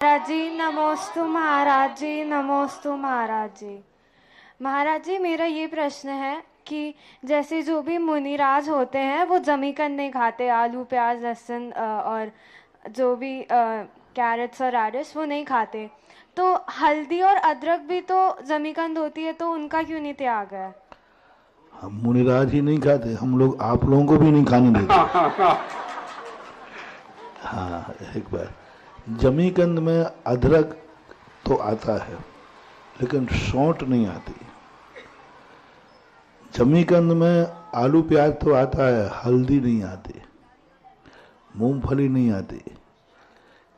महाराज जी नमोस्तु, महाराज जी नमोस्तु, महाराज जी। महाराज जी, मेरा ये प्रश्न है कि जैसे जो भी मुनिराज होते हैं वो जमीकंद नहीं खाते, आलू प्याज लहसुन और जो भी कैरेट्स और रेडिश वो नहीं खाते, तो हल्दी और अदरक भी तो जमीकंद होती है, तो उनका क्यों नहीं त्याग है? हम मुनिराज ही नहीं खाते, हम लोग आप लोगों को भी नहीं खाने देते। हाँ, एक बार जमीकंद में अदरक तो आता है लेकिन सौंठ नहीं आती। जमीकंद में आलू प्याज तो आता है, हल्दी नहीं आती, मूंगफली नहीं आती,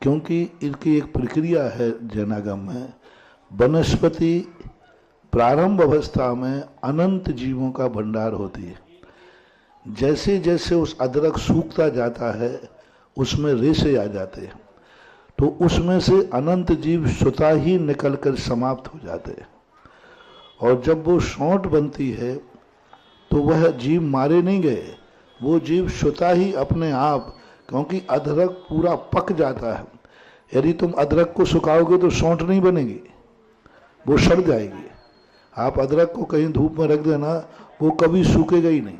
क्योंकि इनकी एक प्रक्रिया है जैनागम में। वनस्पति प्रारंभ अवस्था में अनंत जीवों का भंडार होती है। जैसे जैसे उस अदरक सूखता जाता है उसमें रेशे आ जाते हैं, तो उसमें से अनंत जीव स्वतः ही निकलकर समाप्त हो जाते हैं। और जब वो सौंठ बनती है तो वह जीव मारे नहीं गए, वो जीव स्वतः ही अपने आप, क्योंकि अदरक पूरा पक जाता है। यदि तुम अदरक को सुखाओगे तो सौंठ नहीं बनेगी, वो सड़ जाएगी। आप अदरक को कहीं धूप में रख देना, वो कभी सूखेगा ही नहीं।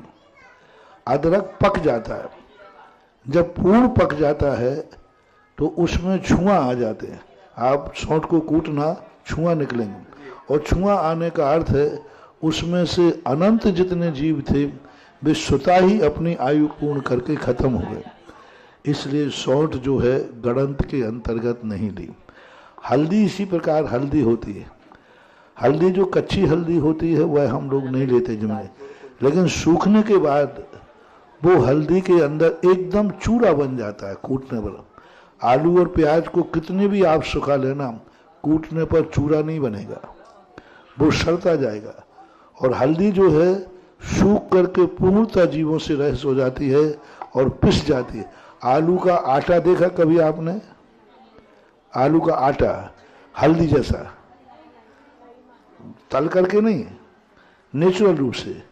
अदरक पक जाता है, जब पूर्ण पक जाता है तो उसमें छुआ आ जाते हैं। आप सौंठ को कूटना, छुआ निकलेंगे, और छुआ आने का अर्थ है उसमें से अनंत जितने जीव थे वे स्वतः ही अपनी आयु पूर्ण करके खत्म हो गए। इसलिए सौंठ जो है गणंत के अंतर्गत नहीं ली। हल्दी इसी प्रकार हल्दी होती है। हल्दी जो कच्ची हल्दी होती है वह हम लोग नहीं लेते जिम्मे, लेकिन सूखने के बाद वो हल्दी के अंदर एकदम चूरा बन जाता है कूटने पर। आलू और प्याज को कितने भी आप सुखा लेना, कूटने पर चूरा नहीं बनेगा, वो सड़ता जाएगा। और हल्दी जो है सूख करके पूर्णतः जीवों से रहित हो जाती है और पिस जाती है। आलू का आटा देखा कभी आपने? आलू का आटा हल्दी जैसा, तल करके नहीं, नेचुरल रूप से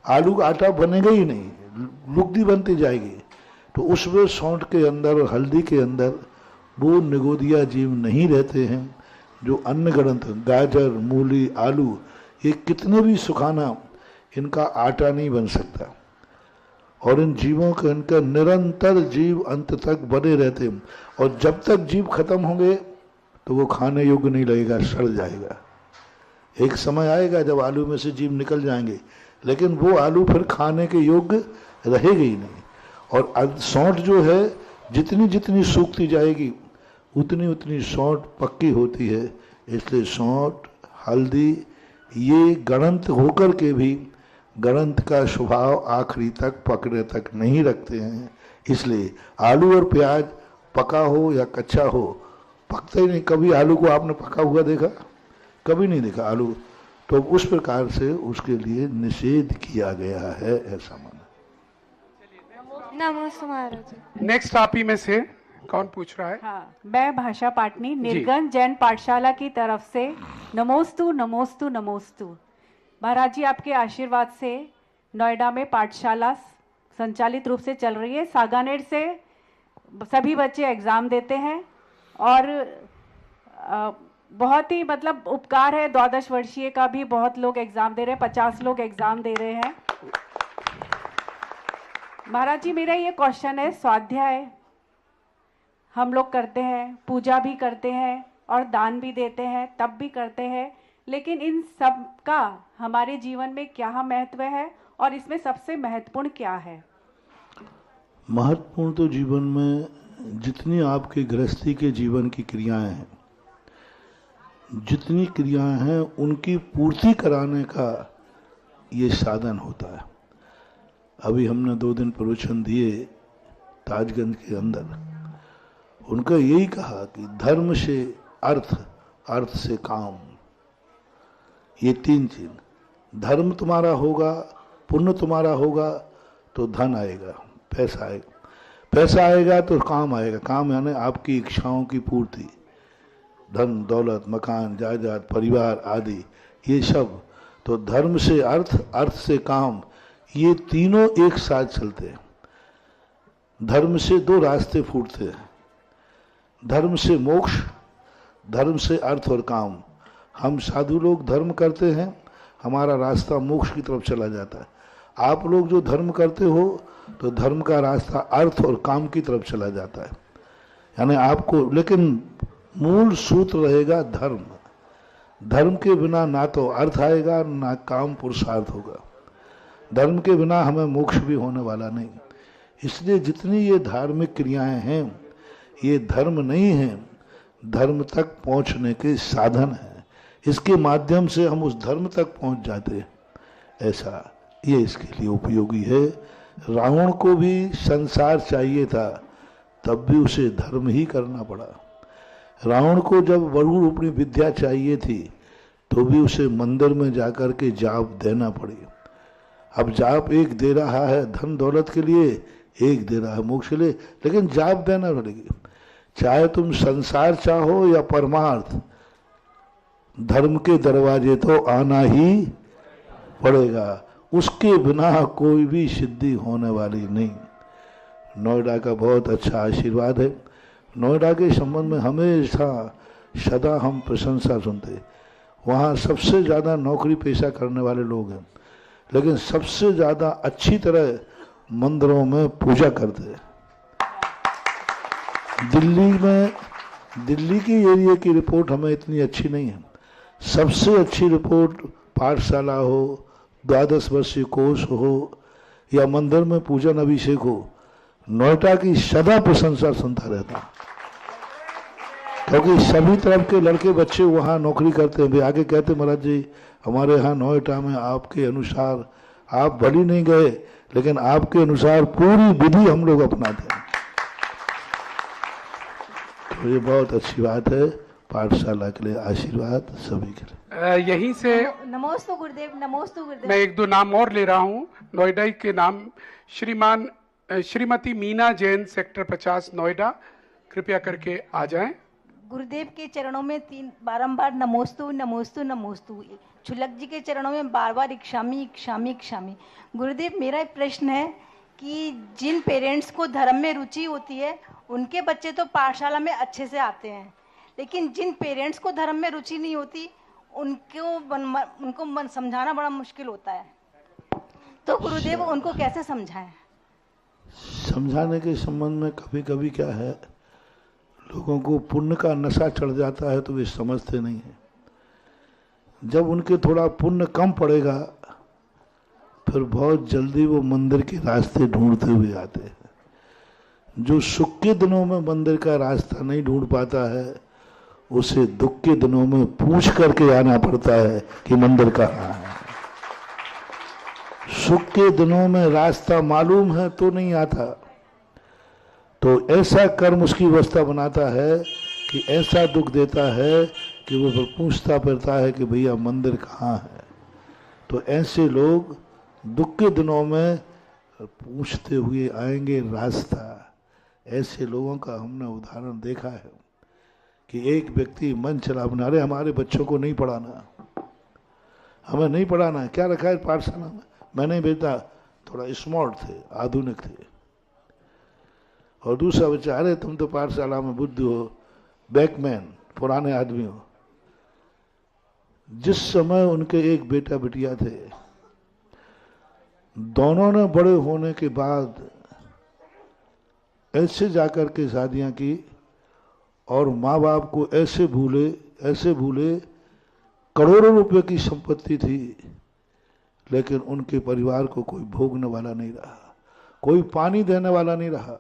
आलू का आटा बनेगा ही नहीं, लुगदी बनती जाएगी। तो उसमें सौंठ के अंदर और हल्दी के अंदर वो निगोदिया जीव नहीं रहते हैं जो अन्न गणंत। गाजर, मूली, आलू, ये कितने भी सुखाना, इनका आटा नहीं बन सकता। और इन जीवों के इनका निरंतर जीव अंत तक बने रहते हैं, और जब तक जीव खत्म होंगे तो वो खाने योग्य नहीं लगेगा, सड़ जाएगा। एक समय आएगा जब आलू में से जीव निकल जाएंगे, लेकिन वो आलू फिर खाने के योग्य रहेगा ही नहीं। और सौंठ जो है जितनी जितनी सूखती जाएगी उतनी उतनी सौंठ पक्की होती है। इसलिए सौंठ, हल्दी ये गणंत होकर के भी गणंत का स्वभाव आखिरी तक पकड़े तक नहीं रखते हैं। इसलिए आलू और प्याज पका हो या कच्चा हो, पकता ही नहीं। कभी आलू को आपने पका हुआ देखा? कभी नहीं देखा आलू। तो उस प्रकार से उसके लिए निषेध किया गया है, ऐसा माना। नमस्ते महाराज। नेक्स्ट आप ही में से कौन पूछ रहा है? हाँ, मैं भाषा पाटनी निर्गन जैन पाठशाला की तरफ से नमोस्तु नमोस्तु नमोस्तु। महाराज जी, आपके आशीर्वाद से नोएडा में पाठशाला संचालित रूप से चल रही है। सागानेर से सभी बच्चे एग्ज़ाम देते हैं और बहुत ही मतलब उपकार है। 12 वर्षीय का भी बहुत लोग एग्ज़ाम दे रहे हैं, 50 लोग एग्ज़ाम दे रहे हैं। महाराज जी, मेरा ये क्वेश्चन है, स्वाध्याय हम लोग करते हैं, पूजा भी करते हैं और दान भी देते हैं, तब भी करते हैं, लेकिन इन सब का हमारे जीवन में क्या महत्व है और इसमें सबसे महत्वपूर्ण क्या है? महत्वपूर्ण तो जीवन में जितनी आपके गृहस्थी के जीवन की क्रियाएं हैं, जितनी क्रियाएं हैं उनकी पूर्ति कराने का ये साधन होता है। अभी हमने 2 दिन प्रवचन दिए ताजगंज के अंदर, उनका यही कहा कि धर्म से अर्थ, अर्थ से काम, ये 3 चीज। धर्म तुम्हारा होगा, पुण्य तुम्हारा होगा तो धन आएगा, पैसा आएगा, पैसा आएगा तो काम आएगा। काम यानी आपकी इच्छाओं की पूर्ति, धन दौलत, मकान, जायदाद, परिवार आदि, ये सब। तो धर्म से अर्थ, अर्थ से काम, ये तीनों एक साथ चलते हैं। धर्म से 2 रास्ते फूटते हैं, धर्म से मोक्ष धर्म से अर्थ और काम। हम साधु लोग धर्म करते हैं, हमारा रास्ता मोक्ष की तरफ चला जाता है। आप लोग जो धर्म करते हो तो धर्म का रास्ता अर्थ और काम की तरफ चला जाता है। यानी आपको, लेकिन मूल सूत्र रहेगा धर्म। धर्म के बिना ना तो अर्थ आएगा ना काम पुरुषार्थ होगा। धर्म के बिना हमें मोक्ष भी होने वाला नहीं। इसलिए जितनी ये धार्मिक क्रियाएं हैं ये धर्म नहीं है, धर्म तक पहुंचने के साधन है। इसके माध्यम से हम उस धर्म तक पहुंच जाते हैं। ऐसा ये इसके लिए उपयोगी है। रावण को भी संसार चाहिए था, तब भी उसे धर्म ही करना पड़ा। रावण को जब वरुण रूपी विद्या चाहिए थी तो भी उसे मंदिर में जाकर के जाप देना पड़ी। अब जाप एक दे रहा है धन दौलत के लिए, एक दे रहा है मोक्ष के लिए, लेकिन जाप देना पड़ेगी। चाहे तुम संसार चाहो या परमार्थ, धर्म के दरवाजे तो आना ही पड़ेगा। उसके बिना कोई भी सिद्धि होने वाली नहीं। नोएडा का बहुत अच्छा आशीर्वाद है। नोएडा के संबंध में हमेशा सदा हम प्रशंसा सुनते। वहाँ सबसे ज़्यादा नौकरी पेशा करने वाले लोग हैं, लेकिन सबसे ज़्यादा अच्छी तरह मंदिरों में पूजा करते हैं। दिल्ली की एरिया की रिपोर्ट हमें इतनी अच्छी नहीं है। सबसे अच्छी रिपोर्ट पाठशाला हो, 12 वर्षीय कोर्स हो या मंदिर में पूजन अभिषेक हो, नोएडा की सदा प्रशंसा सुनता रहता, क्योंकि सभी तरफ के लड़के बच्चे वहाँ नौकरी करते हैं। वे आगे कहते महाराज जी हमारे यहाँ नोएडा में आपके अनुसार, आप भली नहीं गए लेकिन आपके अनुसार पूरी विधि हम लोग अपनाते हैं। तो ये बहुत अच्छी बात है। पाठशाला के लिए आशीर्वाद सभी के लिए। यहीं से नमोस्तु गुरुदेव, नमोस्तु गुरुदेव। मैं एक दो नाम और ले रहा हूँ नोएडा के नाम। श्रीमती मीना जैन, सेक्टर 50 नोएडा, कृपया करके आ जाएं। गुरुदेव के चरणों में बारंबार नमोस्तु नमोस्तु नमोस्तु। छुलक जी के चरणों में बार बार इक्षामी इक्षामी इक्षामी। गुरुदेव मेरा एक प्रश्न है कि जिन पेरेंट्स को धर्म में रुचि होती है उनके बच्चे तो पाठशाला में अच्छे से आते हैं, लेकिन जिन पेरेंट्स को धर्म में रुचि नहीं होती उनको समझाना बड़ा मुश्किल होता है। तो गुरुदेव उनको कैसे समझाएं? समझाने के संबंध में कभी कभी क्या है, लोगों को पुण्य का नशा चढ़ जाता है तो वे समझते नहीं हैं। जब उनके थोड़ा पुण्य कम पड़ेगा फिर बहुत जल्दी वो मंदिर के रास्ते ढूंढते हुए आते हैं। जो सुख के दिनों में मंदिर का रास्ता नहीं ढूंढ पाता है उसे दुख के दिनों में पूछ करके आना पड़ता है कि मंदिर कहाँ है। सुख के दिनों में रास्ता मालूम है तो नहीं आता, तो ऐसा कर्म उसकी अवस्था बनाता है कि ऐसा दुख देता है कि वो फिर पूछता फिरता है कि भैया मंदिर कहाँ है। तो ऐसे लोग दुख के दिनों में पूछते हुए आएंगे रास्ता। ऐसे लोगों का हमने उदाहरण देखा है कि एक व्यक्ति मन चला बना रहे हमारे बच्चों को नहीं पढ़ाना, हमें नहीं पढ़ाना, क्या रखा है पाठशाला में। मैंने बेटा थोड़ा स्मार्ट थे, आधुनिक थे, और दूसरा बच्चा अरे तुम तो पाठशाला में बुद्ध हो, बैकमैन, पुराने आदमी हो। जिस समय उनके एक बेटा बिटिया थे, दोनों ने बड़े होने के बाद ऐसे जाकर के शादियां की और माँ बाप को ऐसे भूले। करोड़ों रुपए की संपत्ति थी लेकिन उनके परिवार को कोई भोगने वाला नहीं रहा, कोई पानी देने वाला नहीं रहा।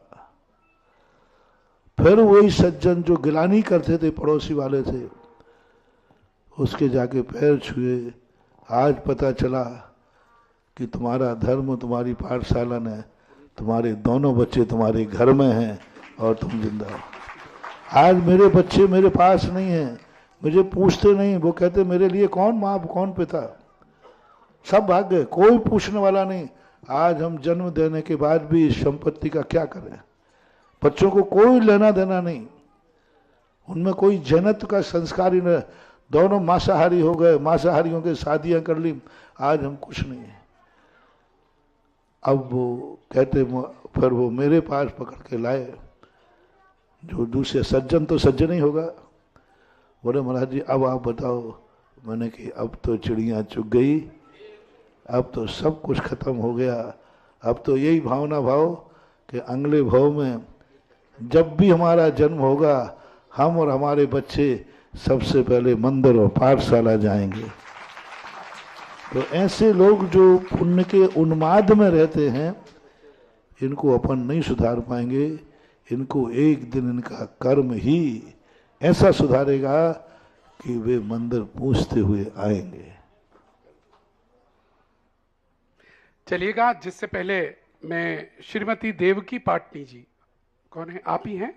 फिर वही सज्जन जो गिलानी करते थे, पड़ोसी वाले थे, उसके जाके पैर छुए। आज पता चला कि तुम्हारा धर्म, तुम्हारी पाठशाला ने, तुम्हारे दोनों बच्चे तुम्हारे घर में हैं और तुम जिंदा हो। आज मेरे बच्चे मेरे पास नहीं हैं, मुझे पूछते नहीं, वो कहते मेरे लिए कौन माँ कौन पिता, सब भाग गए, कोई पूछने वाला नहीं। आज हम जन्म देने के बाद भी इस संपत्ति का क्या करें। बच्चों को कोई लेना देना नहीं, उनमें कोई जन्नत का संस्कार ही नहीं। दोनों मांसाहारी हो गए, मांसाहारियों के शादियां कर ली, आज हम कुछ नहीं है। अब वो कहते, फिर वो मेरे पास पकड़ के लाए, जो दूसरे सज्जन तो सज्जन ही होगा, बोले महाराज जी अब आप बताओ। मैंने कि अब तो चिड़िया चुग गई, अब तो सब कुछ खत्म हो गया। अब तो यही भावना भाव कि अगले भाव में जब भी हमारा जन्म होगा, हम और हमारे बच्चे सबसे पहले मंदिर और पाठशाला जाएंगे। तो ऐसे लोग जो पुण्य के उन्माद में रहते हैं, इनको अपन नहीं सुधार पाएंगे। इनको एक दिन इनका कर्म ही ऐसा सुधारेगा कि वे मंदिर पूछते हुए आएंगे। चलिएगा, जिससे पहले मैं श्रीमती देवकी पाटनी जी, कौन है, आप ही हैं?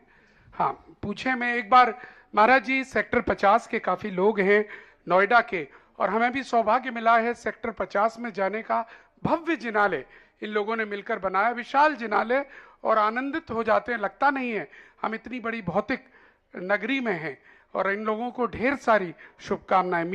हाँ, पूछे। मैं एक बार महाराज जी, सेक्टर 50 के काफी लोग हैं नोएडा के, और हमें भी सौभाग्य मिला है सेक्टर 50 में जाने का। भव्य जिनालय इन लोगों ने मिलकर बनाया, विशाल जिनालय, और आनंदित हो जाते हैं। लगता नहीं है हम इतनी बड़ी भौतिक नगरी में हैं। और इन लोगों को ढेर सारी शुभकामनाएं।